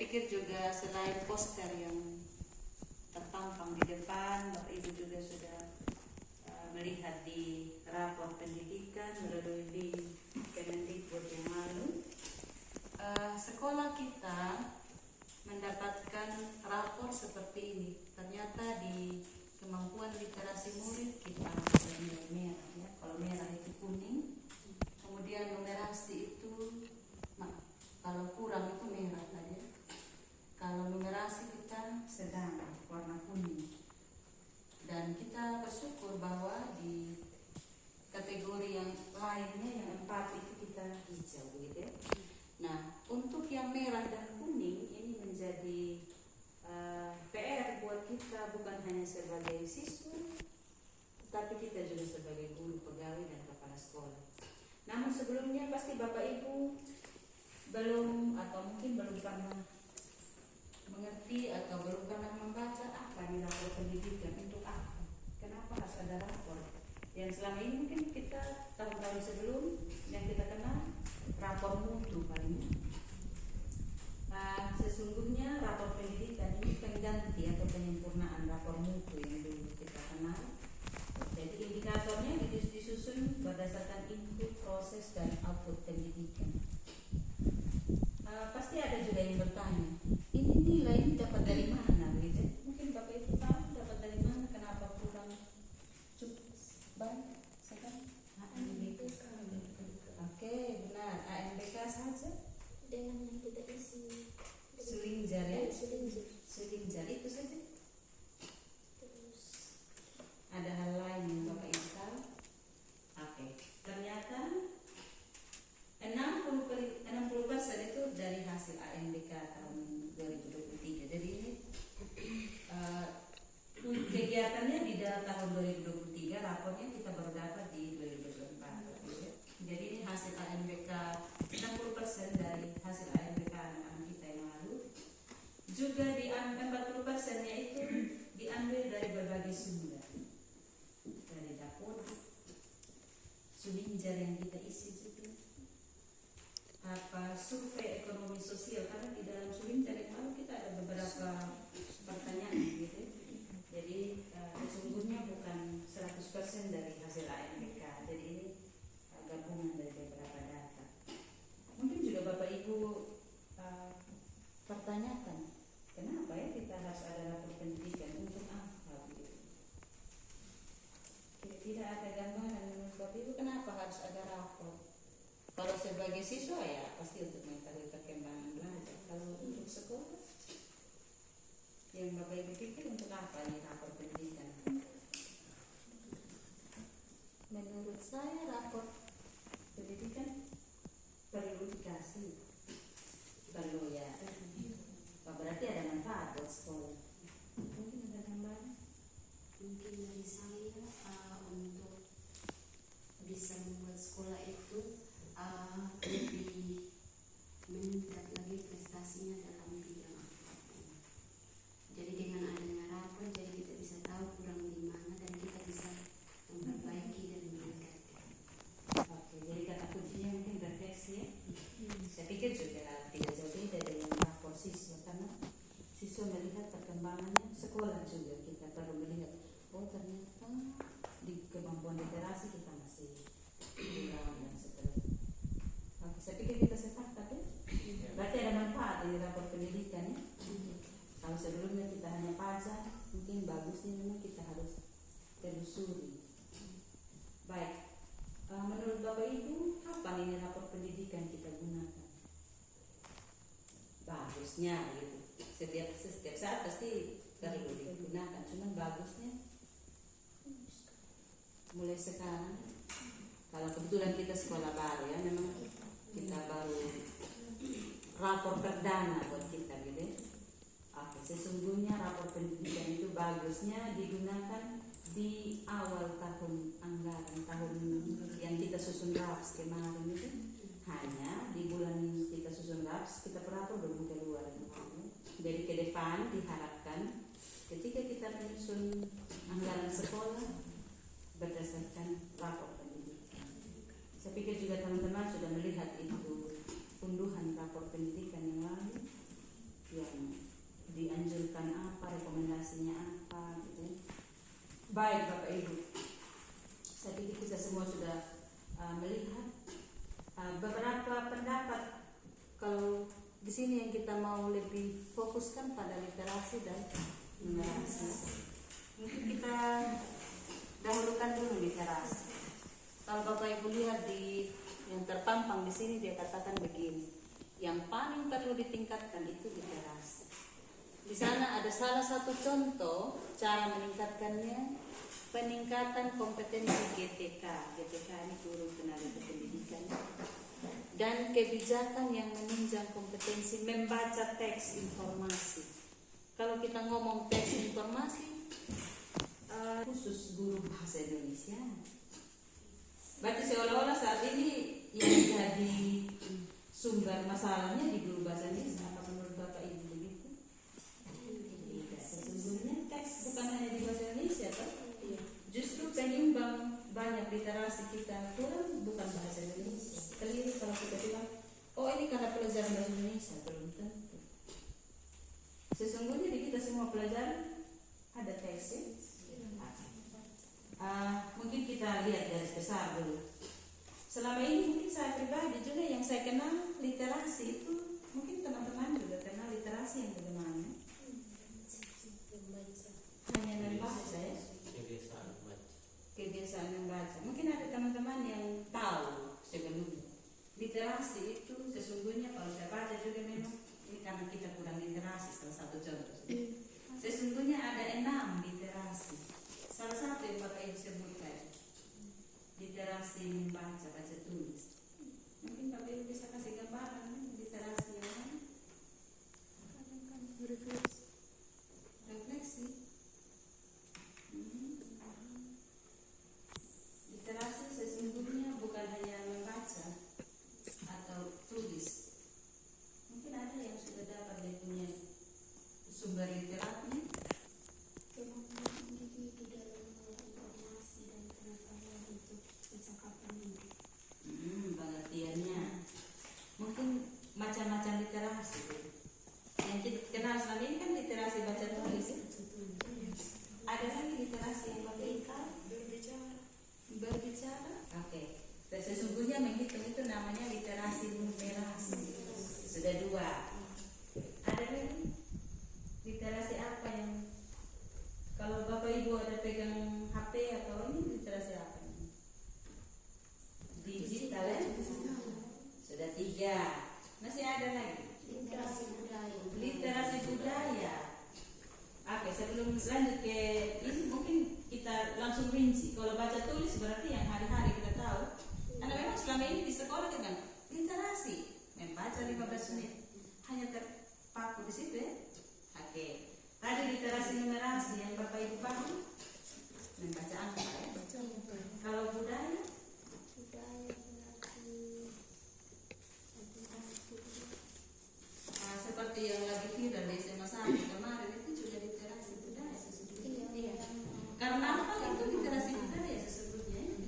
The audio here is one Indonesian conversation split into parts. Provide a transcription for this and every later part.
pikir juga selain poster yang terpampang di depan, Bapak Ibu juga sudah melihat di rapor pendidikan melalui di Kemendikbud yang lalu, sekolah kita mendapatkan rapor seperti ini. Ternyata di kemampuan literasi murid kita merah, ya. Kalau merah itu kuning, kemudian numerasi itu kalau kurang itu merah tadi. Kalau numerasi kita sedang warna kuning. Dan kita bersyukur bahwa di kategori yang lainnya yang 4 itu kita hijau gitu ya. Nah, untuk yang merah dan kuning ini menjadi PR buat kita, bukan hanya sebagai siswa, tapi kita juga sebagai guru, pegawai, dan kepala sekolah. Namun sebelumnya pasti Bapak Ibu belum atau mungkin belum pernah mengerti atau belum pernah membaca apa di rapor pendidikan, untuk apa, kenapa harus ada rapor. Yang selama ini mungkin kita tahun-tahun sebelum yang kita kenal rapor mutu paling. Nah, sesungguhnya rapor pendidikan ini pengganti atau penyempurnaan rapor mutu yang dulu kita kenal. Jadi indikatornya disusun berdasarkan input, proses, dan output pendidikan. Pasti ada juga yang bertanya, ini nilai ini dapat dari mana gitu? Mungkin Bapak Ibu tahu dapat dari mana, kenapa kurang cukup banyak? ANBK. Oke, benar. ANBK saja dengan yang kita isi Sulinjar ya? Sulinjar itu saja. terus Ada hal lain yang Bapak Ibu tahu? Oke, ternyata 60% itu dari hasil ANBK tahun 2023. Jadi ini kegiatannya di tahun 2023, rapornya kita baru dapat di 2024. Jadi ini hasil ANBK, 60% dari hasil ANBK anak-anak kita yang lalu. Juga di 40%-nya itu diambil dari berbagai sumber, dari dapur, Sulinjar yang kita isi juga, survei ekonomi sosial, karena di dalam Sulinjar yang lalu kita ada beberapa pertanyaan gitu. Jadi sesungguhnya bukan 100% dari hasil ANBK. Jadi ini gabungan dari beberapa data. Mungkin juga Bapak Ibu pertanyakan, kenapa ya kita harus ada rapor pendidikan, untuk apa gitu? Tidak ada gambaran menurut Bapak Ibu kenapa harus ada rapor. Kalau sebagai siswa ya pasti untuk mengetahui perkembangan belajar. Kalau untuk sekolah, yang Bapak Ibu pikir untuk apa nih rapor pendidikan? Menurut saya rapor pendidikan perlu dikasih, perlu ya. Berarti ada manfaat buat sekolah. Mungkin ada gambaran? mungkin dari saya untuk bisa membuat sekolah itu lebih meningkat lagi prestasinya dalam bidang apapun. Jadi dengan adanya rapor, jadi kita bisa tahu kurang di mana dan kita bisa memperbaiki dan meningkatkan. Oke, jadi kata kuncinya mungkin refleksi ya. Saya pikir juga tidak jauh beda dengan rapor siswa, karena siswa melihat perkembangannya, sekolah juga kita perlu melihat, oh ternyata di kemampuan literasi kita masih kurang dan seterusnya. Oke, saya pikir kita sepakat ya. Berarti ada manfaat dari rapor pendidikan ya. Kalau sebelumnya kita hanya baca, mungkin bagusnya memang kita harus telusuri. Baik, menurut Bapak Ibu, kapan ini rapor pendidikan kita gunakan? Bagusnya gitu. Setiap saat pasti perlu digunakan, cuman bagusnya mulai sekarang. Kalau kebetulan kita sekolah baru ya, memang kita baru rapor perdana buat kita gitu. Oke, sesungguhnya rapor pendidikan itu bagusnya digunakan di awal tahun anggaran, tahun yang kita susun RAPS kemarin itu. Hanya di bulan kita susun RAPS, kita perapor belum keluar. Jadi ke depan diharapkan ketika kita menyusun anggaran sekolah berdasarkan rapor pendidikan. Saya pikir juga teman-teman sudah melihat itu unduhan rapor pendidikan yang lalu. Ya, fokuskan pada literasi dan numerasi. Mungkin kita dahulukan dulu literasi. Kalau Bapak Ibu lihat di yang terpampang di sini, dia katakan begini, yang paling perlu ditingkatkan itu literasi. Di sana ada salah satu contoh cara meningkatkannya, peningkatan kompetensi GTK. GTK ini guru tenaga kependidikan, dan kebijakan yang menunjang kompetensi membaca teks informasi. Kalau kita ngomong teks informasi, khusus guru bahasa Indonesia. Berarti seolah-olah saat ini yang jadi sumber masalahnya di guru bahasa Indonesia. Apa menurut Bapak Ibu begitu? Tidak. Sesungguhnya teks bukan hanya di bahasa Indonesia, toh? Justru penyumbang banyak literasi kita kurang bukan bahasa Indonesia. Keliru kalau kita bilang, oh ini karena pelajaran bahasa Indonesia, belum tentu. Sesungguhnya di kita semua pelajaran ada teksnya. Mungkin kita lihat garis besar dulu. Selama ini mungkin saya pribadi juga yang saya kenal literasi itu, mungkin teman-teman juga kenal literasi yang bagaimana? Hanya membaca ya. Kebiasaan membaca. Mungkin ada teman-teman yang tahu sebelumnya. Literasi itu sesungguhnya kalau saya baca juga memang ini karena kita kurang literasi, salah satu contoh. Sesungguhnya ada 6 literasi. Salah satu yang Bapak Ibu sebutkan, literasi membaca, baca tulis. Mungkin Bapak Ibu bisa kasih gambaran literasi yang mana? Refleksi. Literasi sesungguhnya bukan hanya membaca atau tulis. Mungkin ada yang sudah dapat dia punya sumber literatnya. Pengertiannya mungkin macam-macam literasi. Yang kita kenal selama ini kan literasi baca tulis ya? Ada lagi literasi yang berbicara. Oke. Dan sesungguhnya menghitung itu namanya literasi numerasi. Sudah 2. Ada lagi literasi apa yang kalau Bapak Ibu ada pegang HP atau ini literasi apa? Digital ya? Sudah 3. Masih ada lagi literasi budaya. Oke, sebelum lanjut ke ini mungkin kita langsung rinci. Kalau baca tulis berarti yang hari-hari kita tahu. Karena memang selama ini di sekolah kan literasi membaca 15 menit hanya terpaku di situ ya. Oke. Tadi literasi numerasi yang Bapak Ibu paham membaca angka ya. Kalau budaya seperti yang lagi viral di SMA 1 kemarin itu juga literasi budaya sesungguhnya. Iya. Karena apa itu literasi budaya sesungguhnya?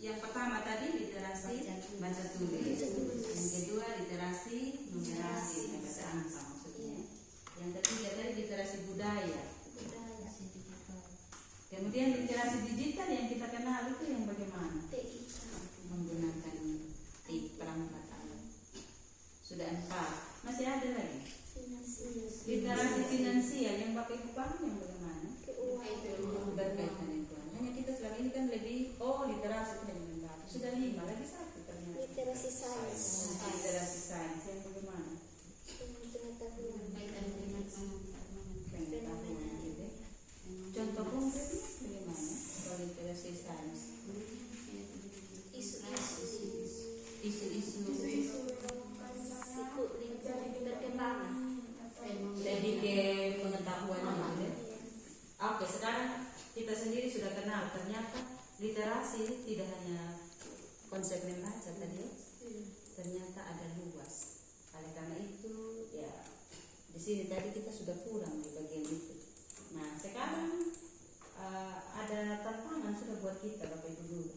Yang pertama tadi literasi baca tulis. Yang kedua literasi numerasi baca angka maksudnya. Yang ketiga tadi literasi budaya. Kemudian literasi digital yang kita kenal itu yang bagaimana? Menggunakan perangkat alat. Sudah 4. Masih ada lagi? Literasi finansial yang Bapak Ibu paham yang bagaimana? Berkaitan itu. Hanya kita selama ini kan lebih literasi itu hanya membaca. Sudah 5, lagi 1 ternyata. Literasi sains. Literasi sains yang bagaimana? Pengetahuan gitu. Contoh konkretnya bagaimana? Kalau literasi sains. Isu-isu berkembangan. lebih ke pengetahuan gitu. Oke, sekarang kita sendiri sudah kenal ternyata literasi tidak hanya konsep membaca tadi ya. Ternyata ada luas. Oleh karena itu ya di sini tadi kita sudah kurang di bagian itu. Nah sekarang ada tantangan sudah buat kita Bapak Ibu dulu.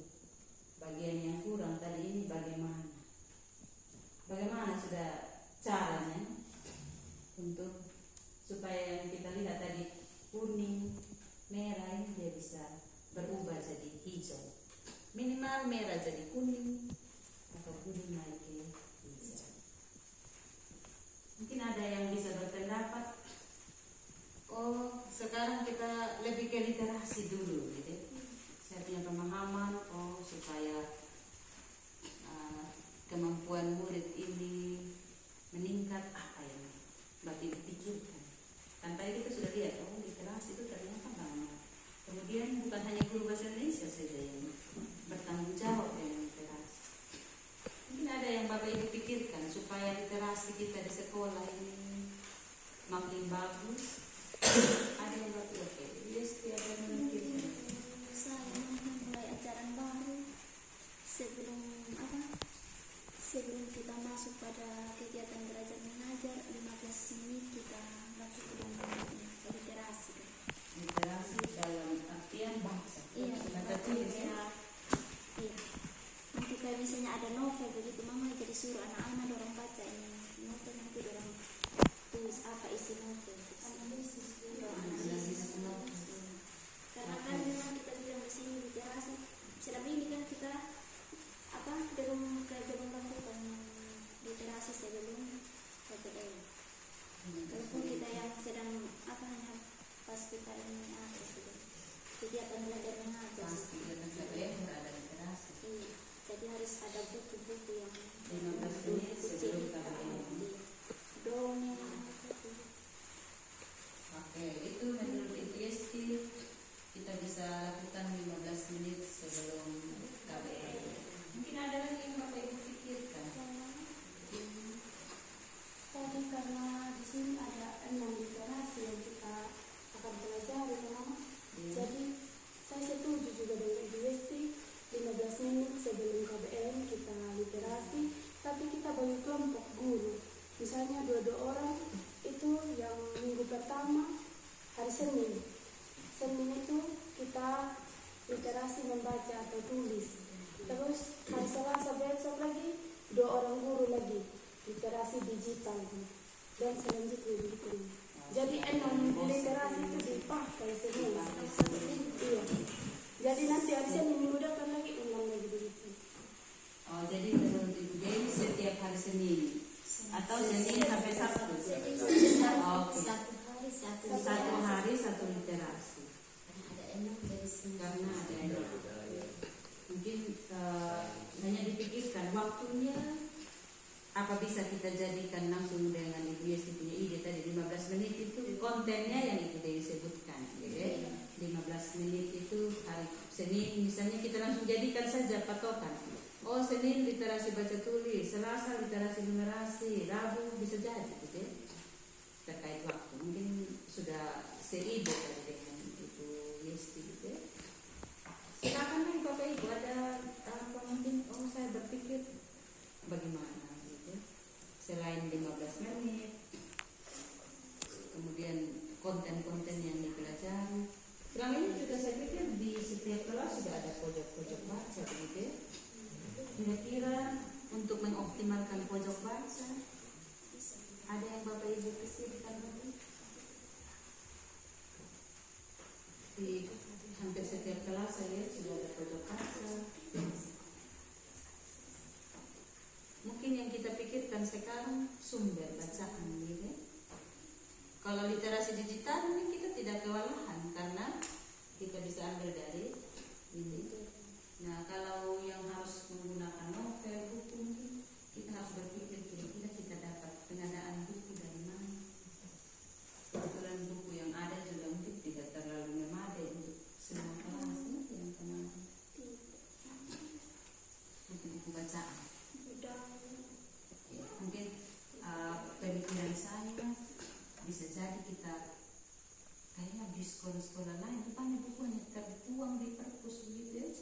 Bagian yang kurang tadi ini bagaimana? Bagaimana sudah caranya untuk supaya yang kita lihat tadi kuning, merah ini dia bisa berubah jadi hijau. Minimal merah jadi kuning atau kuning naik ke hijau. sekarang kita lebih ke literasi dulu, gitu. Saya punya pemahaman, supaya kemampuan murid ini meningkat, apa yang Bapak Ibu pikirkan. Kan tadi kita sudah lihat, literasi itu ternyata banyak. Kemudian bukan hanya guru bahasa Indonesia saja yang bertanggung jawab dengan literasi. Mungkin ada yang Bapak Ibu pikirkan supaya literasi kita di sekolah ini makin bagus. Ada yang Bapak Ibu, yes, ada yang memikirkan. Saya mulai ajaran baru sebelum kita masuk pada kegiatan belajar mengajar 15 menit kita masuk ke dalam literasi. Literasi dalam artian bahasa. Iya, Baca tulis ya. Iya. Nanti kayak misalnya ada novel begitu mama jadi suruh anak-anak dorong baca ini novel, nanti dorong tulis apa isi novel. Analisis novel. Karena kan memang kita bilang di sini literasi. Selama ini kan kita belum melakukan literasi sebelum KBM. Walaupun kita yang sedang pas kita ini kegiatan belajar mengajar. Pasti kegiatan KBM sudah ada literasi. Iya, jadi harus ada buku-buku yang 15 menit sebelum KBM. dongeng. Oke, itu menurut ITST kita bisa lakukan 15 menit sebelum KBM. Mungkin ada lagi yang Bapak Ibu pikirkan. Tadi karena di sini ada 6 literasi yang kita akan pelajari, Mama. Jadi saya setuju juga dengan IDST 15 menit sebelum KBM kita literasi, tapi kita bagi kelompok guru. Misalnya 2 orang itu yang minggu pertama hari Senin. Senin itu kita literasi membaca atau tulis. Terus hari Selasa besok lagi 2 orang guru lagi literasi digital dan selanjutnya begitu. Jadi 6 literasi itu dipakai semua. Iya. Jadi nanti hari Senin minggu depan lagi ulang lagi begitu. Oh, jadi menurut Ibu Dewi setiap hari Senin atau Senin sampai Sabtu. Oke. Satu hari satu literasi. Karena ada 6. Mungkin hanya dipikirkan waktunya apa bisa kita jadikan langsung dengan Ibu Yesti punya ide tadi 15 menit itu kontennya yang Ibu Dewi sebutkan, gitu. 15 menit itu hari Senin misalnya kita langsung jadikan saja patokan. Oh, Senin literasi baca tulis, Selasa literasi numerasi, Rabu bisa jadi, gitu. Terkait waktu mungkin sudah seide tadi dengan Ibu Yesti, gitu. Silakan nih Bapak Ibu ada mungkin saya berpikir bagaimana gitu. Selain 15 menit, kemudian konten-konten yang dipelajari. Selama ini juga saya pikir di setiap kelas sudah ada pojok-pojok baca begitu. Kira-kira untuk mengoptimalkan pojok baca, ada yang Bapak Ibu pikirkan lagi? Di hampir setiap kelas saya lihat sudah ada pojok baca. Mungkin yang kita pikirkan sekarang sumber bacaan, gitu. Kalau literasi digital ini kita tidak kewalahan karena kita bisa ambil dari ini. Nah, kalau yang harus menggunakan novel, buku, mungkin kita harus berpikir kira-kira kita dapat pengadaan buku dari mana. Kebetulan buku yang ada juga mungkin tidak terlalu memadai untuk semua kelas, yang kemana. Buku bacaan. Mungkin pemikiran saya bisa jadi kita kayaknya di sekolah-sekolah lain rupanya bukunya tertuang di perpus begitu ya.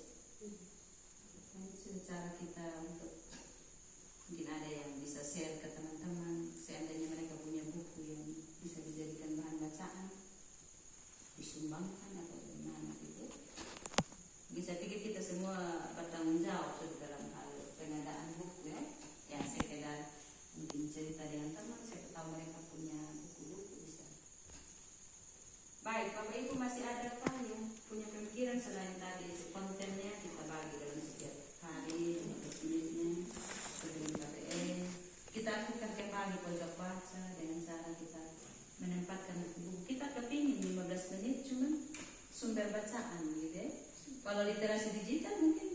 Itu cara kita untuk mungkin ada yang bisa share ke teman-teman seandainya mereka punya buku yang bisa dijadikan bahan bacaan disumbangkan atau bagaimana gitu. Bisa pikir kita semua bertanggung jawab dalam hal pengadaan buku ya. Yang sekedar mungkin cerita dengan teman, saya tahu mereka punya buku-buku bisa. Baik, Bapak Ibu masih ada yang punya pemikiran selain tadi kontennya kita bagi dalam setiap hari 15 menitnya sebelum KBM. Kita aktifkan kembali pojok baca dengan cara kita menempatkan buku. Kita kepingin 15 menit Kalau literasi digital mungkin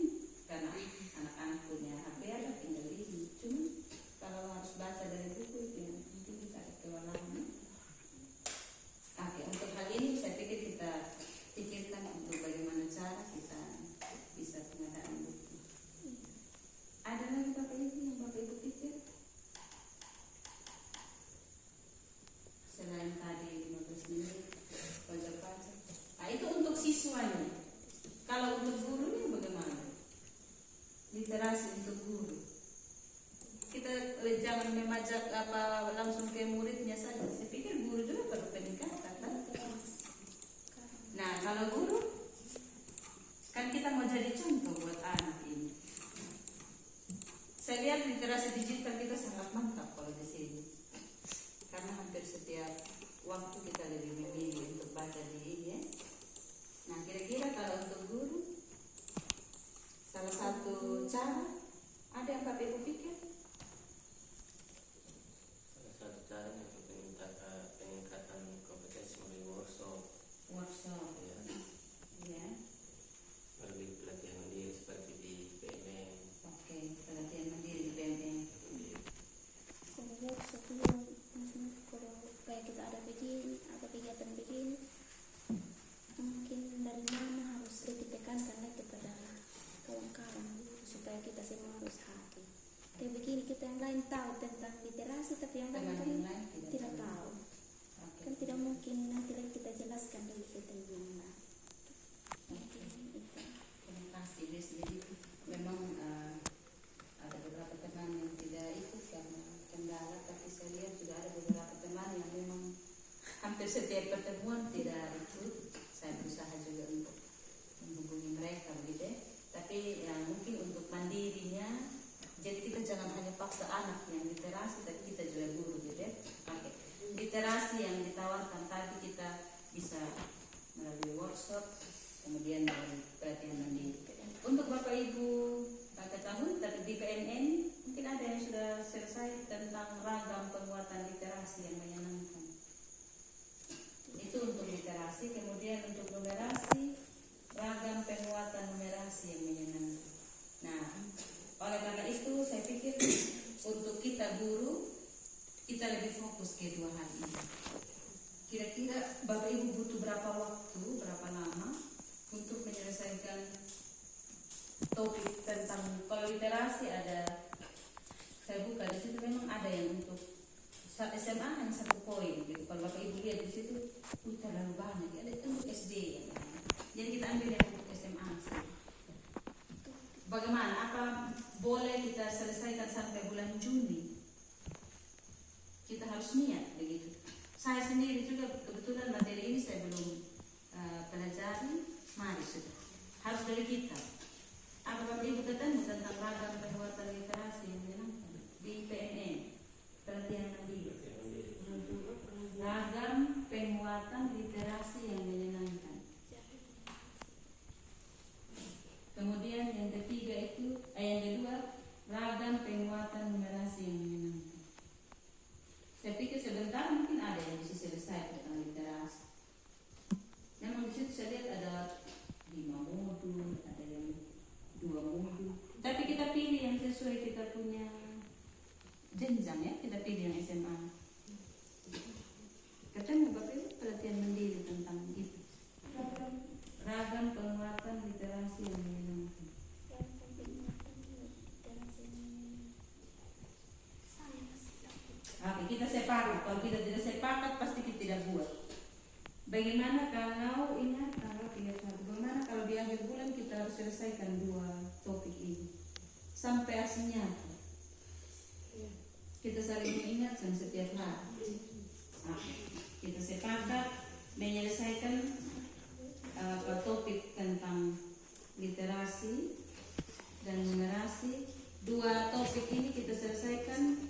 karena anak-anak punya HP ada tinggal ini. Cuma kalau harus baca dari buku itu yang penting kita ada kewalahan. Oke, untuk hal ini saya pikir kita pikirkan untuk bagaimana cara kita bisa pengadaan buku. Ada lagi Bapak Ibu yang Bapak Ibu pikir? Selain tadi 15 menit pajak-pajak. Nah itu untuk siswanya. Kalau untuk gurunya bagaimana? Literasi untuk guru. Kita jangan memajak apa langsung ke muridnya saja. Saya pikir guru juga perlu peningkatan. Kan? Nah kalau guru kan kita mau jadi contoh buat anak ini. Saya lihat literasi digital kita sangat mantap kalau di sini. Karena hampir setiap waktu kita lebih memilih untuk baca di ini ya. Nah kira-kira kalau untuk guru salah satu cara ada yang Bapak Ibu pikir? Salah satu caranya untuk peningkatan kompetensi melalui workshop ya, Ya. melalui pelatihan mandiri seperti di PNN. Oke, pelatihan mandiri di BMN. Kalau workshop itu maksudnya kalau kayak kita ada begini, apa kegiatan begini, mungkin dari mana harus lebih tekankan lagi kepada kawan-kawan supaya kita semua harus hadir. Kayak begini kita yang lain tahu tentang literasi tapi yang lain Teman kan yang lain tidak tahu. Oke. Kan tidak mungkin nanti lagi kita jelaskan dari kita gimana. Oke. Terima kasih Miss. Jadi memang ada beberapa teman yang tidak ikut karena kendala, tapi saya lihat juga ada beberapa teman yang memang hampir setiap pertemuan tidak ikut. Saya berusaha juga untuk menghubungi mereka begitu ya. Tapi ya mungkin untuk mandirinya, jadi kita jangan hanya paksa anak yang literasi, tapi kita juga guru gitu ya. Oke. Literasi yang ditawarkan tadi kita bisa melalui workshop, kemudian melalui pelatihan mandiri. Untuk Bapak Ibu ketahui, tapi di PNN mungkin ada yang sudah selesai tentang ragam penguatan literasi yang menyenangkan. Itu untuk literasi, kemudian untuk numerasi, ragam penguatan numerasi yang menyenangkan. Nah, oleh karena itu saya pikir untuk kita guru, kita lebih fokus ke dua hal ini. Kira-kira Bapak Ibu butuh berapa waktu, berapa lama untuk menyelesaikan topik tentang kalau literasi ada, saya buka di situ memang ada yang untuk SMA hanya 1 poin gitu. Kalau Bapak Ibu lihat di situ, terlalu banyak. Ada untuk SD ya. Jadi kita ambil yang untuk SMA sih. Bagaimana? Apa boleh kita selesaikan sampai bulan Juni? Kita harus niat begitu. Saya sendiri juga kebetulan materi ini saya belum pelajari. Mari sudah. Harus dari kita. Apa Bapak Ibu ketemu tentang ragam penguatan literasi yang menyenangkan di PNN? Pelatihan mandiri. Ragam penguatan literasi yang menyenangkan. Kemudian yang ketiga itu, yang kedua, ragam penguatan numerasi yang menyenangkan. Saya pikir sebentar mungkin ada yang bisa selesai tentang literasi. Memang di situ saya lihat ada 5 modul, ada yang 2 modul. Tapi kita pilih yang sesuai kita punya jenjang ya, kita pilih yang SMA. Ketemu Bapak Ibu pelatihan mandiri tentang itu. Ragam penguatan literasi yang menyenangkan. Oke, kita sepakat. Kalau kita tidak sepakat pasti kita tidak buat. Bagaimana kalau ingat tanggal 31? Bagaimana kalau di akhir bulan kita harus selesaikan 2 topik ini sampai hasilnya? Kita saling mengingatkan setiap hari. Kita sepakat menyelesaikan topik tentang literasi dan numerasi. 2 topik ini kita selesaikan.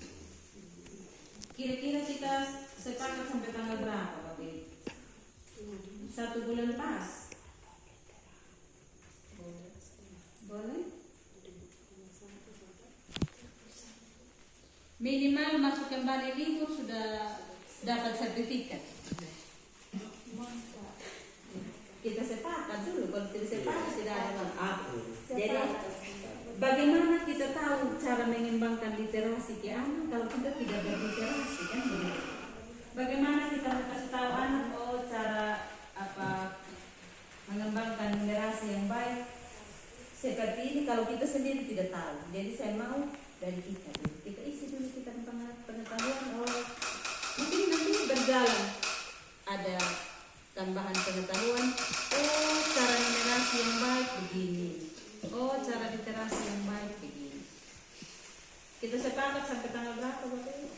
Kira-kira kita sepakat sampai tanggal berapa, Bapak Ibu? 1 bulan pas? Boleh? Minimal masuk kembali libur sudah dapat sertifikat. Kita sepakat dulu kalau tidak sepakat tidak ada maaf. Jadi Sepakat. bagaimana kita tahu cara mengembangkan literasi ke anak kalau kita tidak berliterasi kan begitu? Bagaimana kita kasih tahu anak cara mengembangkan literasi yang baik seperti ini kalau kita sendiri tidak tahu. Jadi saya mau dari kita dulu. Kita isi dulu kita pengetahuan. Mungkin nanti berjalan ada tambahan pengetahuan. Cara literasi yang baik begini. Cara literasi yang baik begini. Kita sepakat sampai tanggal berapa Bapak Ibu?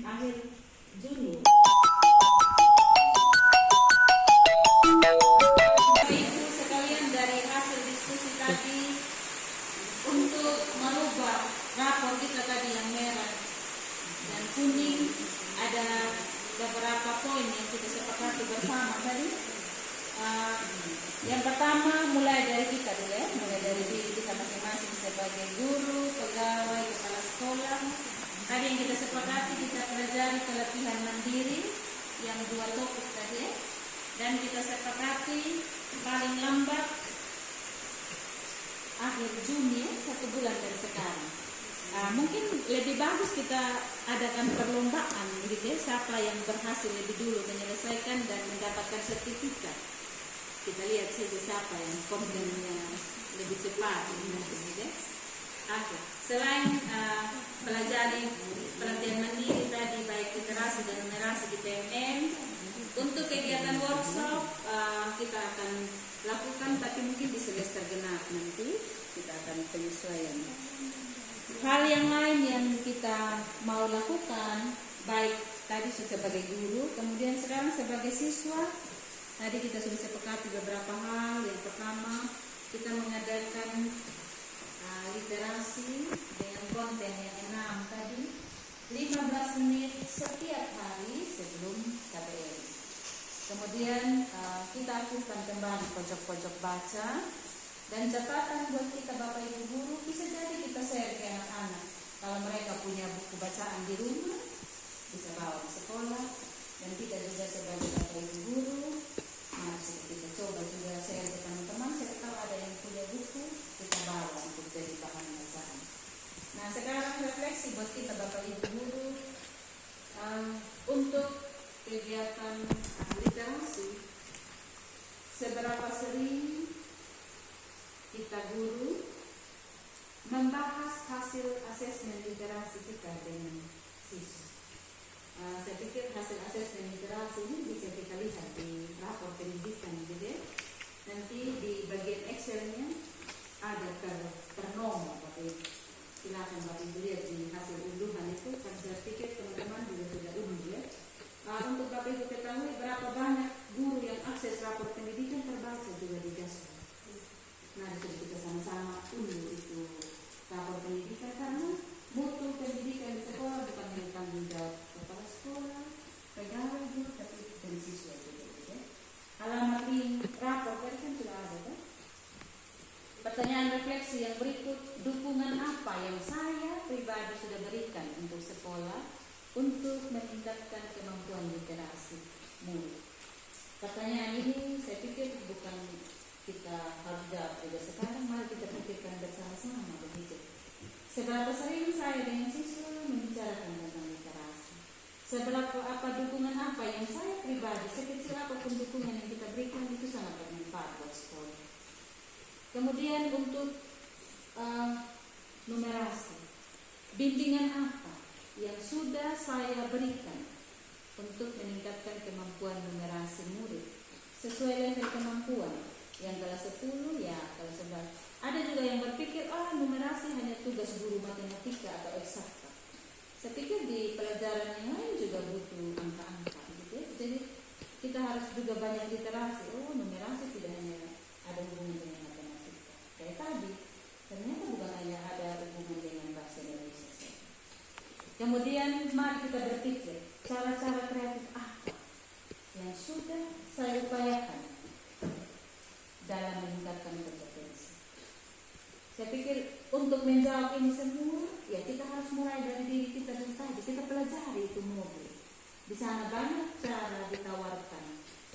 Akhir Juni. Bapak Ibu sekalian, dari hasil diskusi tadi untuk merubah rapor kita tadi yang merah dan kuning ada beberapa poin yang kita sepakati bersama tadi. Yang pertama mulai dari kita dulu ya, mulai dari diri kita masing-masing sebagai guru, pegawai, kepala sekolah. Tadi yang kita sepakati kita pelajari pelatihan mandiri yang 2 topik tadi ya. Dan kita sepakati paling lambat akhir Juni ya, 1 bulan dari sekarang. Mungkin lebih bagus kita adakan perlombaan gitu ya, siapa yang berhasil lebih dulu menyelesaikan dan mendapatkan sertifikat. Kita lihat saja siapa yang komplainnya lebih cepat gitu ya. Selain pelajari pelatihan mandiri tadi baik literasi dan numerasi di PMN, untuk kegiatan workshop kita akan lakukan tapi mungkin di semester genap nanti kita akan penyesuaian. Hal yang lain yang kita mau lakukan baik tadi sebagai guru, kemudian sekarang sebagai siswa. Tadi kita sudah sepakati beberapa hal. Yang pertama, kita mengadakan literasi dengan konten yang 6 tadi, 15 menit setiap hari sebelum KBR. Kemudian kita aktifkan kembali pojok-pojok baca dan catatan buat kita Bapak Ibu guru, bisa jadi kita share ke anak-anak. Kalau mereka punya buku bacaan di rumah, bisa bawa ke sekolah. Dan kita juga sebagai Bapak Ibu guru, kita coba juga share ke teman-teman. Saya tahu ada yang punya buku, kita bawa untuk jadi bahan bacaan. Nah sekarang refleksi buat kita Bapak Ibu guru untuk kegiatan literasi. Seberapa sering kita guru membahas hasil asesmen literasi kita dengan siswa? Saya pikir hasil asesmen literasi ini bisa kita lihat di rapor pendidikan gitu ya. Nanti di bagian Excelnya ada per nomor Bapak Ibu. Silakan Bapak Ibu lihat di hasil unduhan itu, kan saya pikir teman-teman juga sudah unduh ya. Untuk Bapak Ibu ketahui berapa banyak guru yang akses rapor pendidikan terbaca juga di Jasper. Nah, jadi kita sama-sama unduh itu rapor pendidikan karena mutu pendidikan di sekolah bukan hanya tanggung jawab kepala sekolah, pegawai guru, tapi dan siswa juga. Ya. Halaman link rapor tadi kan sudah ada kan? Pertanyaan refleksi yang berikut, dukungan apa yang saya pribadi sudah berikan untuk sekolah untuk meningkatkan kemampuan literasi murid? Pertanyaan ini saya pikir bukan kita harus jawab juga sekarang, mari kita pikirkan bersama-sama begitu. Seberapa sering saya dengan siswa membicarakan tentang literasi? Seberapa dukungan apa yang saya pribadi, sekecil apapun dukungan yang kita berikan itu sangat bermanfaat buat sekolah. Kemudian untuk numerasi, bimbingan apa yang sudah saya berikan untuk meningkatkan kemampuan numerasi murid sesuai level kemampuan. Yang kelas 10 ya kelas 11. Ada juga yang berpikir numerasi hanya tugas guru matematika atau eksakta. Saya pikir di pelajaran yang lain juga butuh angka-angka gitu ya. Jadi kita harus juga banyak literasi. Numerasi tidak hanya ada hubungan dengan matematika. Kayak tadi, ternyata bukan hanya ada hubungan dengan bahasa Indonesia saja. Kemudian mari kita berpikir cara-cara kreatif apa yang sudah saya upayakan dalam meningkatkan kompetensi. Saya pikir untuk menjawab ini semua, ya kita harus mulai dari diri kita dulu tadi. Kita pelajari itu mobil. Di sana banyak cara ditawarkan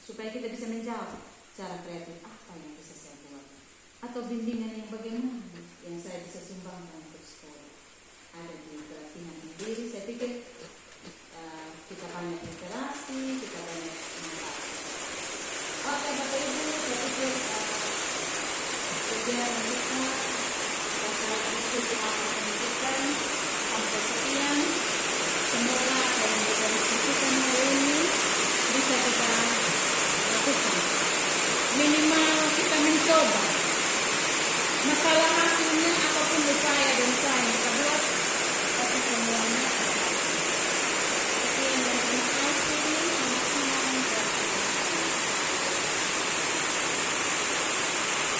supaya kita bisa menjawab. cara kreatif apa yang bisa saya buat, atau bimbingan yang bagaimana yang saya bisa sumbangkan untuk sekolah. Ada di pelatihan mandiri. Saya pikir kita banyak literasi, kita banyak inovasi. Oke Bapak Ibu, saya pikir kegiatan kita